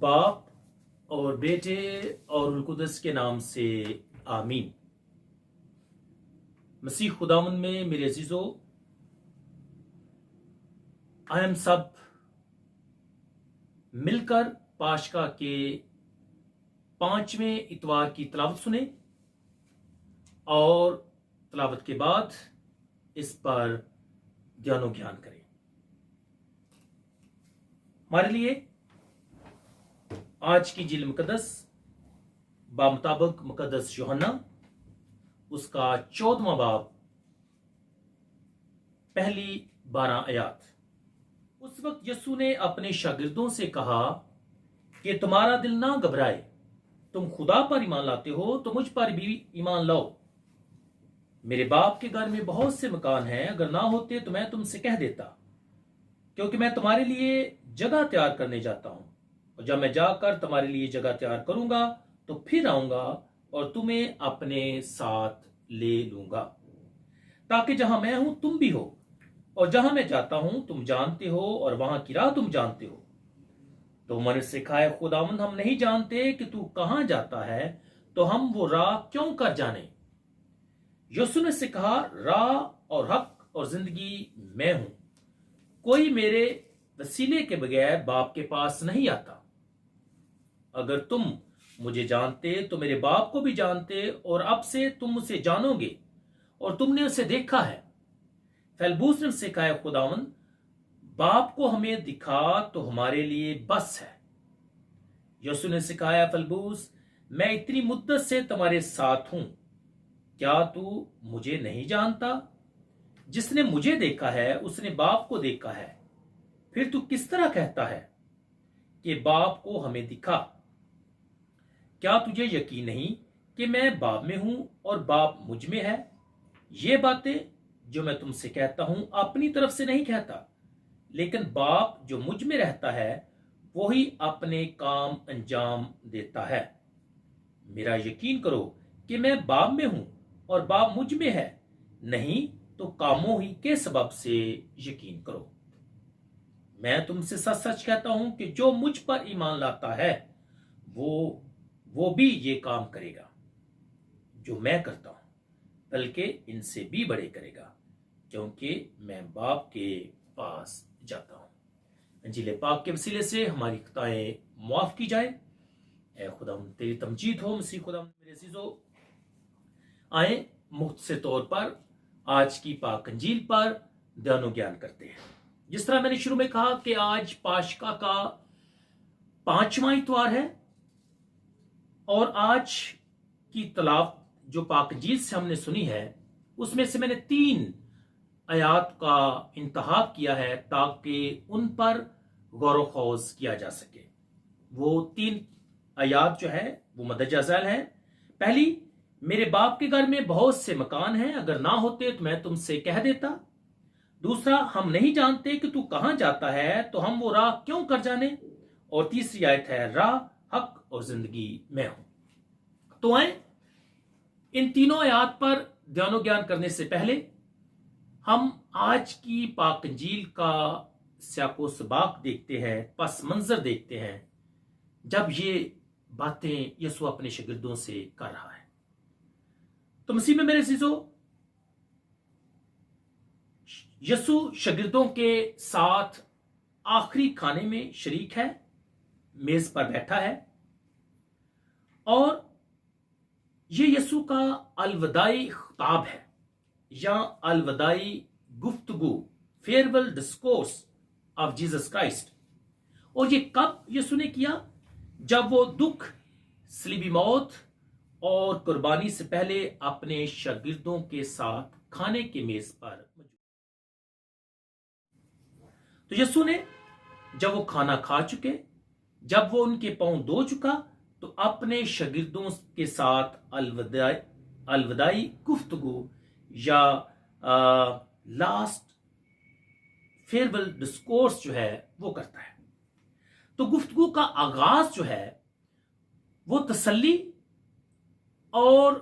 बाप और बेटे और रूह कुदस के नाम से आमीन। मसीह खुदावंद में मेरे अजीजों, हम सब मिलकर पाशका के 5वें इतवार की तलावत सुने और तलावत के बाद इस पर ज्ञानो ज्ञान करें। हमारे लिए आज की जिल मुकद्दस बामुताबिक मुकद्दस यूहन्ना उसका 14वां बाब पहली 12 आयात। उस वक्त यीशु ने अपने शागिर्दों से कहा कि तुम्हारा दिल ना घबराए, तुम खुदा पर ईमान लाते हो तो मुझ पर भी ईमान लाओ। मेरे बाप के घर में बहुत से मकान हैं, अगर ना होते तो मैं तुमसे कह देता, क्योंकि मैं तुम्हारे लिए जगह तैयार करने जाता हूं, और जब मैं जाकर तुम्हारे लिए जगह तैयार करूंगा तो फिर आऊंगा और तुम्हें अपने साथ ले लूंगा, ताकि जहां मैं हूं तुम भी हो, और जहां मैं जाता हूं तुम जानते हो, और वहां की राह तुम जानते हो। तो मैंने सिखाया, खुदावंद हम नहीं जानते कि तू कहां जाता है, तो हम वो राह क्यों कर जाने। यीशु ने से कहा, राह और हक और जिंदगी मैं हूं, कोई मेरे वसीले के बगैर बाप के पास नहीं आता। अगर तुम मुझे जानते तो मेरे बाप को भी जानते, और अब से तुम उसे जानोगे और तुमने उसे देखा है। फेलबूस ने उससे कहा, खुदावंद बाप को हमें दिखा तो हमारे लिए बस है। यीशु ने सिखाया, फेलबूस मैं इतनी मुद्दत से तुम्हारे साथ हूं, क्या तू मुझे नहीं जानता? जिसने मुझे देखा है उसने बाप को देखा है। फिर तू किस तरह कहता है कि बाप को हमें दिखा? क्या तुझे यकीन नहीं कि मैं बाप में हूं और बाप मुझ में है? ये बातें जो मैं तुमसे कहता हूं अपनी तरफ से नहीं कहता, लेकिन बाप जो मुझ में रहता है वही अपने काम अंजाम देता है। मेरा यकीन करो कि मैं बाप में हूं और बाप मुझ में है, नहीं तो कामों ही के सबब से यकीन करो। मैं तुमसे सच सच कहता हूं कि जो मुझ पर ईमान लाता है वो भी ये काम करेगा जो मैं करता हूं, बल्कि इनसे भी बड़े करेगा, क्योंकि मैं बाप के पास जाता हूं। इंजील पाक के वसीले से हमारी खताएं माफ की जाए। ऐ खुदा तेरी तमजीद हो। मसीह खुदा मेरे अजीजों, आए मुख्तसर तौर पर आज की पाक अंजील पर ध्यानो ज्ञान करते हैं। जिस तरह मैंने शुरू में कहा कि आज पाशका का 5वां इतवार है, और आज की तलाव जो पाक अंजील से हमने सुनी है उसमें से मैंने 3 आयात का इंतखाब किया है ताकि उन पर गौर खौज किया जा सके। वो 3 आयात जो है वो मदद अज़ल है। पहली, मेरे बाप के घर में बहुत से मकान हैं, अगर ना होते तो मैं तुमसे कह देता। दूसरा, हम नहीं जानते कि तू कहां जाता है, तो हम वो राह क्यों कर जाने। और तीसरी आयत है, राह हक और जिंदगी मैं हूं। तो आए इन तीनों आयात पर ध्यानो ज्ञान करने से पहले हम आज की पाक अंजील का स्याको सबाक देखते हैं, पस मंजर देखते हैं जब ये बातें यीशु अपने शागिर्दों से कर रहा है। तो मसीह में मेरे अजीजों, यीशु शागिर्दों के साथ आखिरी खाने में शरीक है, मेज पर बैठा है, और ये यीशु का अलविदाई खिताब है या अलविदाई गुफ्तगू, farewell discourse of Jesus Christ. और ये कब यीशु ने किया? जब वो दुख, सलीबी मौत और कुर्बानी से पहले अपने शागिर्दों के साथ खाने के मेज पर मौजूद। तो यीशु ने जब वो खाना खा चुके, जब वो उनके पांव धो चुका, तो अपने शागिर्दों के साथ अलविदाई गुफ्तगू या लास्ट फेयरवेल डिस्कोर्स जो है वो करता है। तो गुफ्तगू का आगाज जो है वो तसल्ली और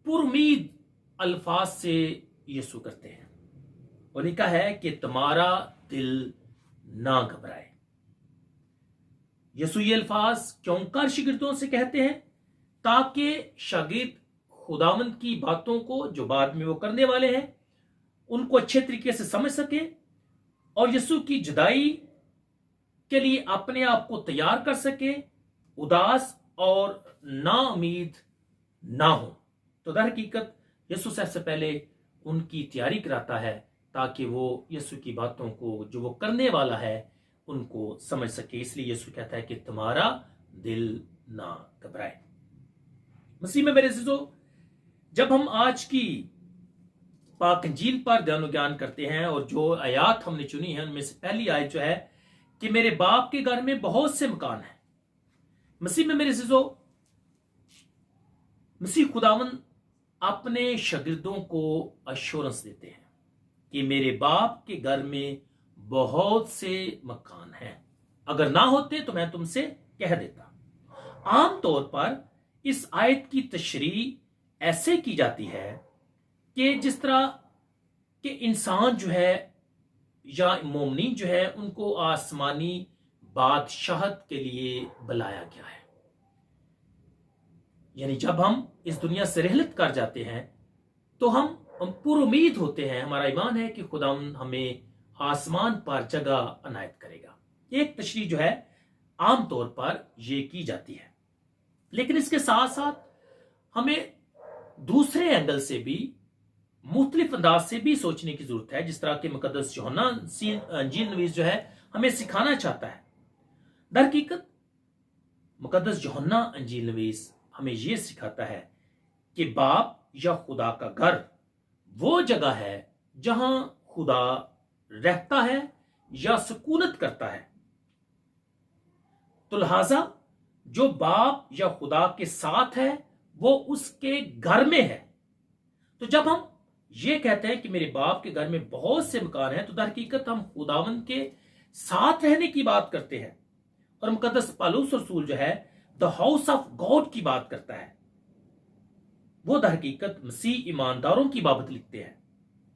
पुरुमीद अल्फाज से यीशु करते हैं, और लिखा है कि तुम्हारा दिल ना घबराए। यसू ये अल्फाज क्यों कर शागिर्दों से कहते हैं? ताकि शागिर्द खुदावंद की बातों को जो बाद में वो करने वाले हैं उनको अच्छे तरीके से समझ सके और यसू की जुदाई के लिए अपने आप को तैयार कर सके, उदास और नाउमीद ना हो। तो दर हकीकत यसू सबसे पहले उनकी तैयारी कराता है ताकि वो यसू की बातों को जो वो करने वाला है उनको समझ सके। इसलिए यसू कहता है कि तुम्हारा दिल ना घबराए। मसीह में मेरे अज़ीज़ों, जब हम आज की पाक इंजील पर ध्यान ज्ञान करते हैं और जो आयात हमने चुनी है उनमें से पहली आयत जो है कि मेरे बाप के घर में बहुत से मकान हैं। मसीह में मेरे अज़ीज़ों, मसीह खुदावंद अपने शागिर्दों को अश्योरेंस देते हैं कि मेरे बाप के घर में बहुत से मकान हैं, अगर ना होते तो मैं तुमसे कह देता। आमतौर पर इस आयत की तशरीह ऐसे की जाती है कि जिस तरह के इंसान जो है या मोमिन जो है उनको आसमानी बादशाहत के लिए बुलाया गया है। यानी जब हम इस दुनिया से रहलत कर जाते हैं तो हम पुर उम्मीद होते हैं, हमारा ईमान है कि खुदा हमें आसमान पर जगह अनायत करेगा। एक तशरीह जो है आमतौर पर यह की जाती है, लेकिन इसके साथ साथ हमें दूसरे एंगल से भी मुख्तलिफ अंदाज से भी सोचने की जरूरत है, जिस तरह के मुकद्दस यूहन्ना इंजील नवीस जो है हमें सिखाना चाहता है। दर हकीकत मुकद्दस यूहन्ना इंजील नवीस हमें यह सिखाता है कि बाप या खुदा का घर वो जगह है जहां खुदा रहता है या सुकूनत करता है। तो लिहाजा जो बाप या खुदा के साथ है वो उसके घर में है। तो जब हम ये कहते हैं कि मेरे बाप के घर में बहुत से मकान हैं, तो दर हकीकत हम खुदावंद के साथ रहने की बात करते हैं। और मुकद्दस पौलुस रसूल जो है द हाउस ऑफ गॉड की बात करता है। वो दर हकीकत मसीह ईमानदारों की बाबत लिखते हैं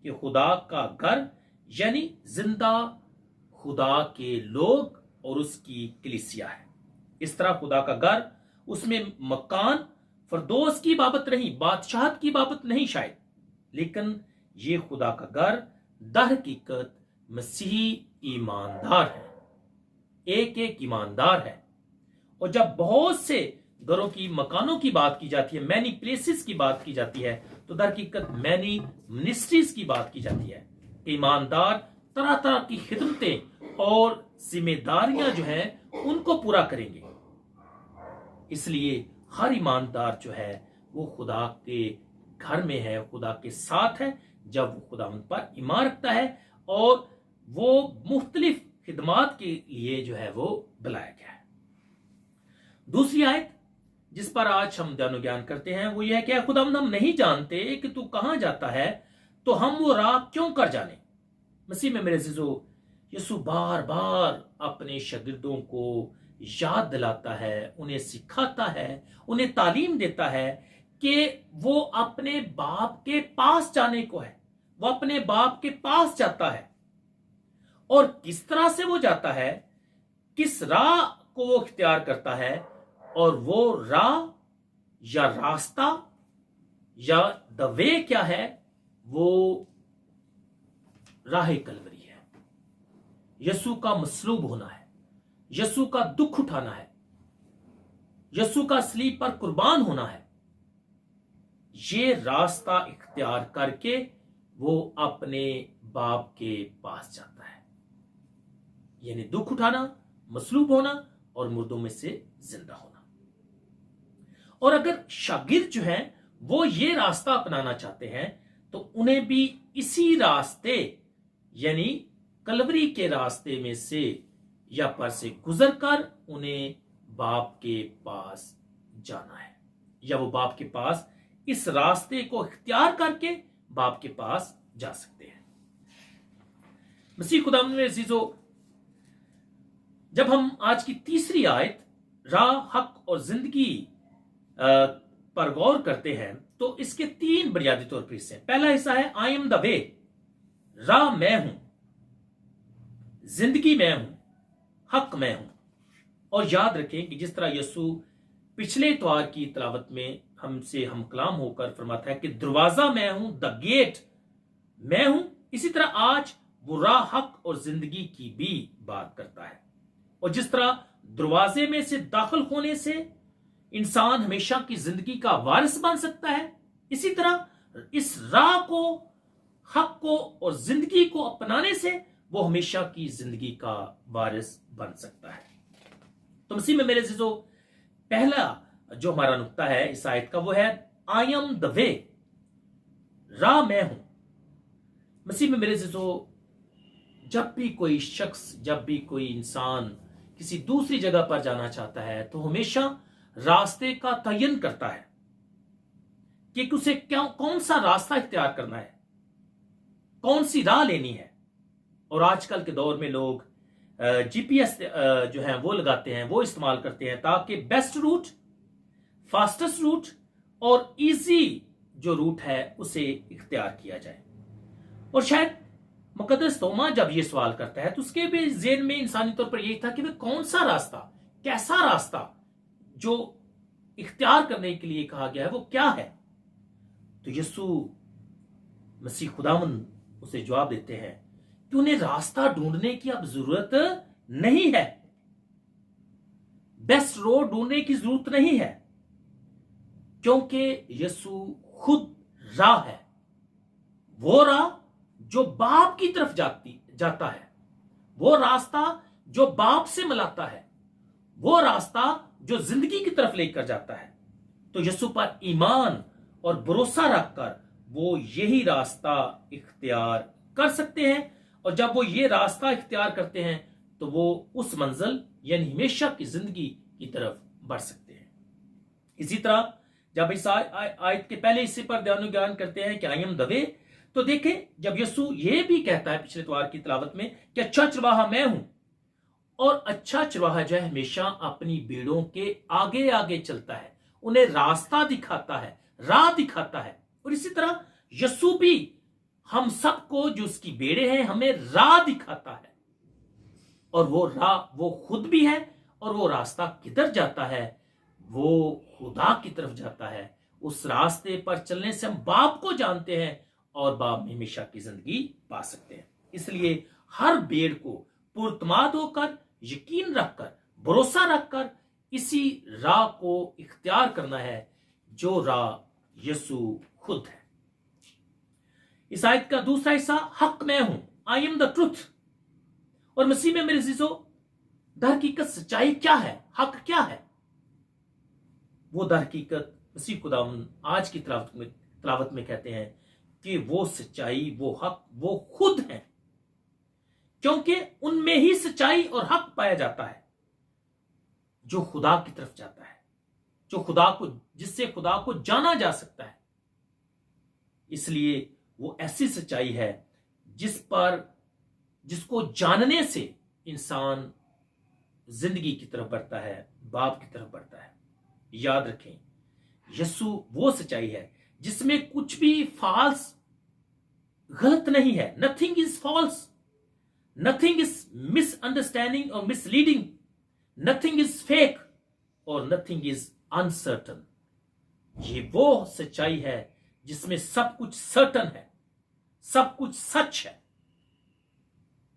कि खुदा का घर यानी जिंदा खुदा के लोग और उसकी कलीसिया है। इस तरह खुदा का घर, उसमें मकान फरदोस की बाबत नहीं, बादशाहत की बाबत नहीं शायद, लेकिन ये खुदा का घर दर हकीकत मसीही ईमानदार है, एक एक ईमानदार है। और जब बहुत से घरों की, मकानों की बात की जाती है, मैनी प्लेसेस की बात की जाती है, तो दर हकीकत मैनी मिनिस्ट्रीज की बात की जाती है। ईमानदार तरह तरह की खिदमतें और जिम्मेदारियां जो हैं उनको पूरा करेंगे। इसलिए हर ईमानदार जो है वो खुदा के घर में है, खुदा के साथ है, जब वो खुदा उन पर ईमान रखता है और वो मुख्तलिफ खिदमात के लिए जो है वो बुलाया गया है। दूसरी आयत जिस पर आज हम ध्यान ज्ञान करते हैं वो यह है कि खुदा हम नहीं जानते कि तू कहां जाता है, तो हम वो राह क्यों कर जाने। मसीह में मेरे अज़ीज़ों, यीशु बार बार अपने शागिर्दों को याद दिलाता है, उन्हें सिखाता है, उन्हें तालीम देता है कि वो अपने बाप के पास जाने को है। वो अपने बाप के पास जाता है और किस तरह से वो जाता है, किस राह को वो इख्तियार करता है, और वो राह या रास्ता या द वे क्या है, वो राह कलवरी है। यीशु का मसलूब होना है, यीशु का दुख उठाना है, यीशु का सलीब पर कुर्बान होना है। ये रास्ता इख्तियार करके वो अपने बाप के पास जाता है, यानी दुख उठाना, मसलूब होना और मुर्दों में से जिंदा होना। और अगर शागिर्द जो हैं वो ये रास्ता अपनाना चाहते हैं तो उन्हें भी इसी रास्ते यानी कलवरी के रास्ते में से या पर से गुजरकर उन्हें बाप के पास जाना है, या वो बाप के पास इस रास्ते को इख्तियार करके बाप के पास जा सकते हैं। मसीह खुदा में अज़ीज़ों, जब हम आज की तीसरी आयत राह, हक और जिंदगी पर गौर करते हैं तो इसके तीन बुनियादी तौर पर हिस्से हैं। पहला हिस्सा है आई एम द वे, राह मैं हूं, जिंदगी मैं हूं, हक मैं हूं। और याद रखें कि जिस तरह यसू पिछले इतवार की तलावत में हमसे हम कलाम होकर फरमाता है कि दरवाजा मैं हूं, द गेट मैं हूं, इसी तरह आज वो राह, हक और जिंदगी की भी बात करता है। और जिस तरह दरवाजे में से दाखिल होने से इंसान हमेशा की जिंदगी का वारिस बन सकता है, इसी तरह इस राह को, हक को और जिंदगी को अपनाने से वो हमेशा की जिंदगी का वारिस बन सकता है। तो मसीह में मेरे अज़ीज़ों, पहला जो हमारा नुक्ता है इस आयत का वो है आई एम द वे, राह मैं हूं। मसीह में मेरे अज़ीज़ों, जब भी कोई शख्स, जब भी कोई इंसान किसी दूसरी जगह पर जाना चाहता है तो हमेशा रास्ते का तयन करता है कि उसे कौन सा रास्ता इख्तियार करना है, कौन सी राह लेनी है। और आजकल के दौर में लोग जीपीएस जो है वो लगाते हैं, वो इस्तेमाल करते हैं ताकि बेस्ट रूट, फास्टेस्ट रूट और इजी जो रूट है उसे इख्तियार किया जाए। और शायद मुकद्दस तोमा जब ये सवाल करता है तो उसके भी ज़हन में इंसानी तौर पर यही था कि वह कौन सा रास्ता, कैसा रास्ता जो इख्तियार करने के लिए कहा गया है वो क्या है। तो यीशु मसीह खुदावंद उसे जवाब देते हैं कि उन्हें रास्ता ढूंढने की अब जरूरत नहीं है, बेस्ट रोड ढूंढने की जरूरत नहीं है, क्योंकि यीशु खुद राह है, वो राह जो बाप की तरफ जाता है, वो रास्ता जो बाप से मिलाता है, वो रास्ता जो जिंदगी की तरफ लेकर जाता है। तो यीशु पर ईमान और भरोसा रखकर वो यही रास्ता इख्तियार कर सकते हैं, और जब वो ये रास्ता इख्तियार करते हैं तो वो उस मंजिल यानी हमेशा की जिंदगी की तरफ बढ़ सकते हैं। इसी तरह जब इस आयत के पहले हिस्से पर ध्यान करते हैं कि आई एम द वे, तो देखें जब यीशु ये भी कहता है पिछले इतवार की तिलावत में कि अच्छा चरवाहा मैं हूं, और अच्छा चरवाहा जो है हमेशा अपनी भेड़ों के आगे आगे चलता है, उन्हें रास्ता दिखाता है, राह दिखाता है। और इसी तरह यीशु भी हम सबको जो उसकी भेड़े हैं हमें राह दिखाता है, और वो राह वो खुद भी है, और वो रास्ता किधर जाता है, वो खुदा की तरफ जाता है। उस रास्ते पर चलने से हम बाप को जानते हैं और बाप में हमेशा की जिंदगी पा सकते हैं। इसलिए हर भेड़ को पुरतमाद होकर, यकीन रखकर, भरोसा रखकर इसी राह को इख्तियार करना है जो राह यीशु खुद है। इस आयत का दूसरा हिस्सा हक मैं हूं, आई एम द ट्रुथ। और मसीह में मेरे अज़ीज़ों, दर हकीकत सच्चाई क्या है, हक क्या है? वो दर हकीकत मसीह खुदावंद आज की तिलावत में कहते हैं कि वो सच्चाई, वो हक, वो खुद है, क्योंकि उनमें ही सच्चाई और हक पाया जाता है जो खुदा की तरफ जाता है, जो खुदा को, जिससे खुदा को जाना जा सकता है। इसलिए वो ऐसी सच्चाई है जिसको जानने से इंसान जिंदगी की तरफ बढ़ता है, बाप की तरफ बढ़ता है। याद रखें, यीशु वो सच्चाई है जिसमें कुछ भी फॉल्स, गलत नहीं है। Nothing is false, nothing is misunderstanding और मिसलीडिंग, नथिंग इज फेक और नथिंग इज अनसर्टन। ये वो सच्चाई है जिसमें सब कुछ सर्टन है, सब कुछ सच है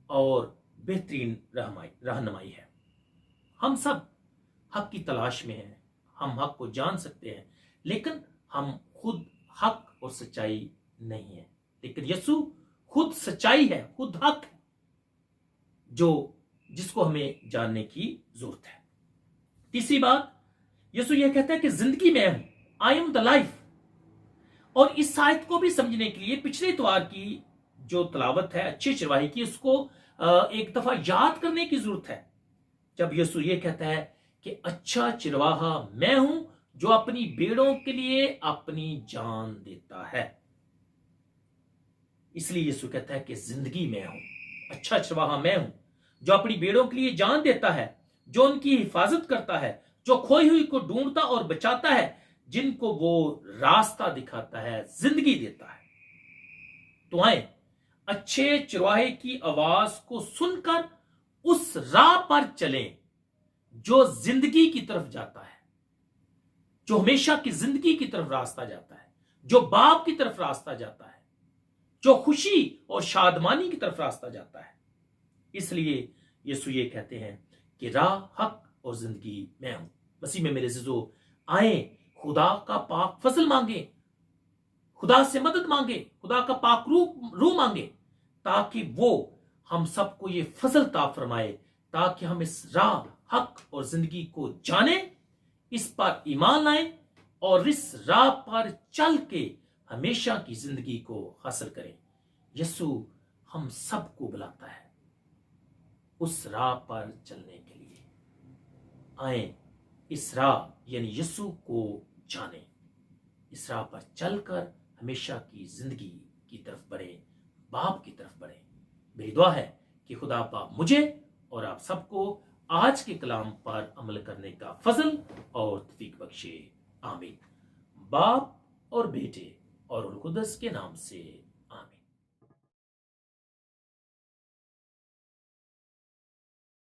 और बेहतरीन रहनुमाई है। हम सब हक की तलाश में हैं, हम हक को जान सकते हैं, लेकिन हम खुद हक और सच्चाई नहीं है। लेकिन यीशु खुद सच्चाई है, खुद हक है, जिसको हमें जानने की जरूरत है। तीसरी बात, यीशु यह कहता है कि जिंदगी मैं हूं, आई एम द लाइफ। और इस आयत को भी समझने के लिए पिछले इतवार की जो तलावत है अच्छे चरवाहे की, उसको एक दफा याद करने की जरूरत है। जब यीशु ये कहता है कि अच्छा चरवाहा मैं हूं जो अपनी भेड़ों के लिए अपनी जान देता है। इसलिए यीशु कहता है कि जिंदगी मैं हूं, अच्छा चरवाहा मैं हूं जो अपनी भेड़ों के लिए जान देता है, जो उनकी हिफाजत करता है, जो खोई हुई को ढूंढता और बचाता है, जिनको वो रास्ता दिखाता है, जिंदगी देता है। तो आए अच्छे चरवाहे की आवाज को सुनकर उस राह पर चलें जो जिंदगी की तरफ जाता है, जो हमेशा की जिंदगी की तरफ रास्ता जाता है, जो बाप की तरफ रास्ता जाता है, जो खुशी और शादमानी की तरफ रास्ता जाता है। इसलिए यीशु ये कहते हैं कि राह, हक और जिंदगी मैं हूं। मसीह में मेरे अज़ीज़ों, आए खुदा का पाक फजल मांगे, खुदा से मदद मांगे, खुदा का पाक रूह मांगे, ताकि वो हम सबको ये फजल ता फरमाए, ताकि हम इस राह, हक और जिंदगी को जाने, इस पर ईमान लाएं और इस राह पर चल के हमेशा की जिंदगी को हासिल करें। यीशु हम सबको बुलाता है उस राह पर चलने के लिए। आए इस राह यानी यीशु को जाने, इस राह पर चलकर हमेशा की जिंदगी की तरफ बढ़े, बाप की तरफ बढ़े। मेरी दुआ है कि खुदा पाक मुझे और आप सबको आज के कलाम पर अमल करने का फजल और तौफीक बख्शे। आमीन। बाप और बेटे और रूह कुद्दस के नाम से।